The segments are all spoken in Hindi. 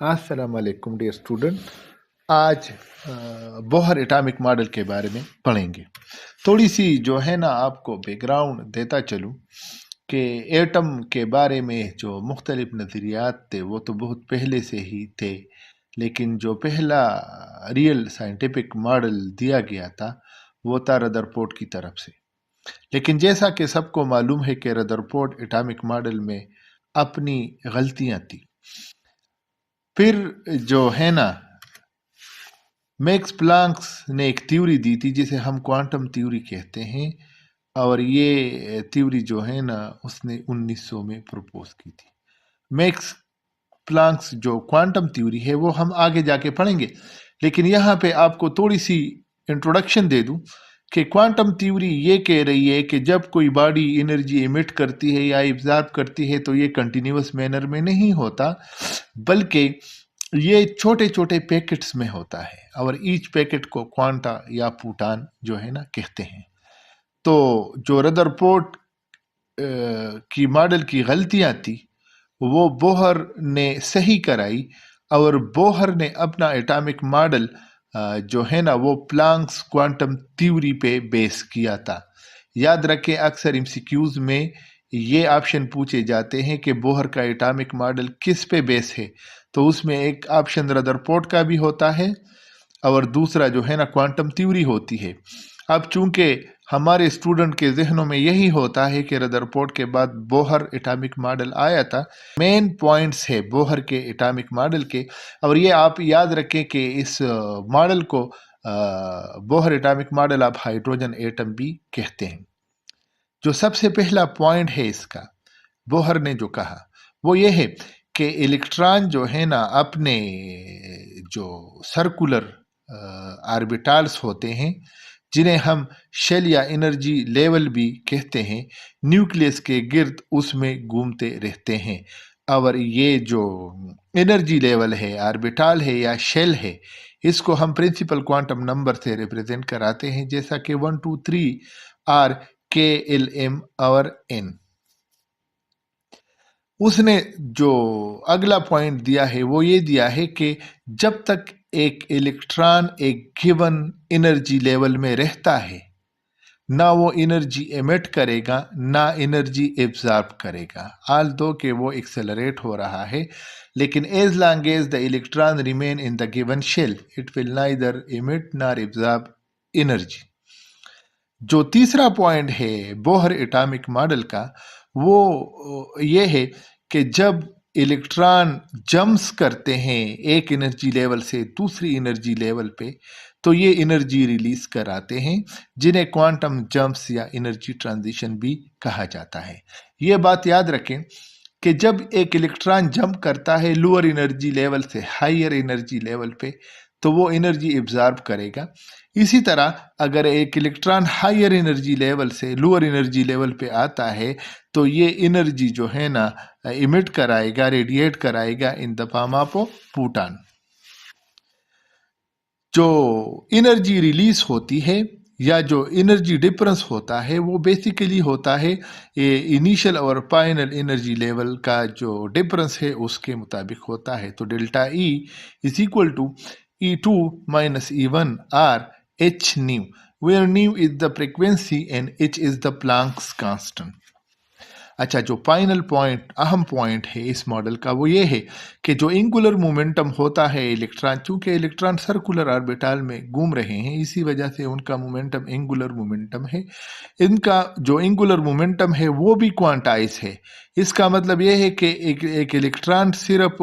अस्सलाम वालेकुम डियर स्टूडेंट। आज बोहर एटॉमिक मॉडल के बारे में पढ़ेंगे। थोड़ी सी जो है ना आपको बैकग्राउंड देता चलूँ कि एटम के बारे में जो मुख्तलिफ नज़रियात थे वो तो बहुत पहले से ही थे, लेकिन जो पहला रियल साइंटिफिक मॉडल दिया गया था वो था रदरफोर्ड की तरफ से। लेकिन जैसा कि सबको मालूम है कि रदरफोर्ड एटॉमिक मॉडल में अपनी गलतियां थी। फिर जो है ना मैक्स प्लांक्स ने एक थ्योरी दी थी जिसे हम क्वांटम थ्योरी कहते हैं, और ये थ्योरी जो है ना उसने 1900 में प्रपोज की थी। मैक्स प्लांक्स जो क्वांटम थ्योरी है वो हम आगे जाके पढ़ेंगे, लेकिन यहाँ पे आपको थोड़ी सी इंट्रोडक्शन दे दूं कि क्वांटम थ्योरी ये कह रही है कि जब कोई बॉडी एनर्जी इमिट करती है या एब्जॉर्ब करती है तो ये कंटिन्यूअस मैनर में नहीं होता, बल्कि ये छोटे छोटे पैकेट्स में होता है, और ईच पैकेट को क्वांटा या फोटॉन जो है ना कहते हैं। तो जो रदरफोर्ड की मॉडल की गलतियां थी वो बोहर ने सही कराई, और बोहर ने अपना एटॉमिक मॉडल जो है ना वो प्लांक्स क्वांटम थ्योरी पे बेस किया था। याद रखें, अक्सर एमसीक्यूज में ये ऑप्शन पूछे जाते हैं कि बोहर का एटॉमिक मॉडल किस पे बेस है, तो उसमें एक ऑप्शन रदरफोर्ड का भी होता है और दूसरा जो है ना क्वांटम थ्योरी होती है। अब चूंकि हमारे स्टूडेंट के जहनों में यही होता है कि रदरफोर्ड के बाद बोहर एटॉमिक मॉडल आया था, मेन पॉइंट्स है बोहर के एटॉमिक मॉडल के, और ये आप याद रखें कि इस मॉडल को बोहर एटॉमिक मॉडल आप हाइड्रोजन एटम भी कहते हैं। जो सबसे पहला पॉइंट है इसका, बोहर ने जो कहा वो ये है कि इलेक्ट्रॉन जो है ना अपने जो सर्कुलर ऑर्बिटल्स होते हैं जिन्हें हम शेल या एनर्जी लेवल भी कहते हैं, न्यूक्लियस के गिर्द उसमें घूमते रहते हैं। और ये जो एनर्जी लेवल है, ऑर्बिटल है या शेल है, इसको हम प्रिंसिपल क्वांटम नंबर से रिप्रेजेंट कराते हैं, जैसा कि 1 2 3 आर के एल एम और एन। उसने जो अगला पॉइंट दिया है वो ये दिया है कि जब तक एक इलेक्ट्रॉन एक गिवन एनर्जी लेवल में रहता है, ना वो एनर्जी एमिट करेगा ना एनर्जी एब्जॉर्ब करेगा, ऑल दो कि वो एक्सेलरेट हो रहा है, लेकिन as long as the electron remain in the given shell it will neither emit nor absorb energy. जो तीसरा पॉइंट है बोहर एटॉमिक मॉडल का वो ये है कि जब इलेक्ट्रॉन जंप्स करते हैं एक एनर्जी लेवल से दूसरी एनर्जी लेवल पे, तो ये एनर्जी रिलीज कराते हैं, जिन्हें क्वांटम जंप्स या एनर्जी ट्रांजिशन भी कहा जाता है। ये बात याद रखें कि जब एक इलेक्ट्रॉन जंप करता है लोअर एनर्जी लेवल से हायर एनर्जी लेवल पे, तो वो एनर्जी एब्जॉर्ब करेगा। इसी तरह अगर एक इलेक्ट्रॉन हायर एनर्जी लेवल से लोअर एनर्जी लेवल पे आता है, तो ये एनर्जी जो है ना इमिट कराएगा, रेडिएट कराएगा in the form of photon. जो एनर्जी रिलीज होती है या जो एनर्जी डिफरेंस होता है वो बेसिकली होता है इनिशियल और फाइनल एनर्जी लेवल का जो डिफरेंस है उसके मुताबिक होता है। तो delta E is equal to E2 minus E1 or h nu, where nu is the frequency and h is the Planck's constant। अच्छा, जो फाइनल पॉइंट अहम पॉइंट है इस मॉडल का वो ये है कि जो एंगुलर मोमेंटम होता है इलेक्ट्रॉन, चूंकि इलेक्ट्रॉन सर्कुलर ऑर्बिटल में घूम रहे हैं इसी वजह से उनका मोमेंटम एंगुलर मोमेंटम है। इनका जो एंगुलर मोमेंटम है वो भी क्वांटाइज है। इसका मतलब ये है कि एक इलेक्ट्रॉन सिर्फ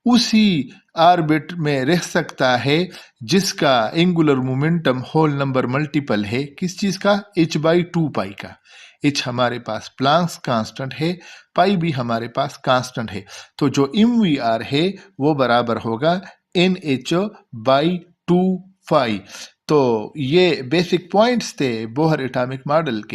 उसी ऑर्बिट में रह सकता है जिसका angular momentum whole number multiple है, किस चीज का, h/2 का। h हमारे पास प्लांक्स कांस्टेंट है, पाई भी हमारे पास कांस्टेंट है, तो जो mvr है वो बराबर होगा nh/2 फाई। तो ये बेसिक पॉइंट्स थे बोहर एटॉमिक मॉडल के।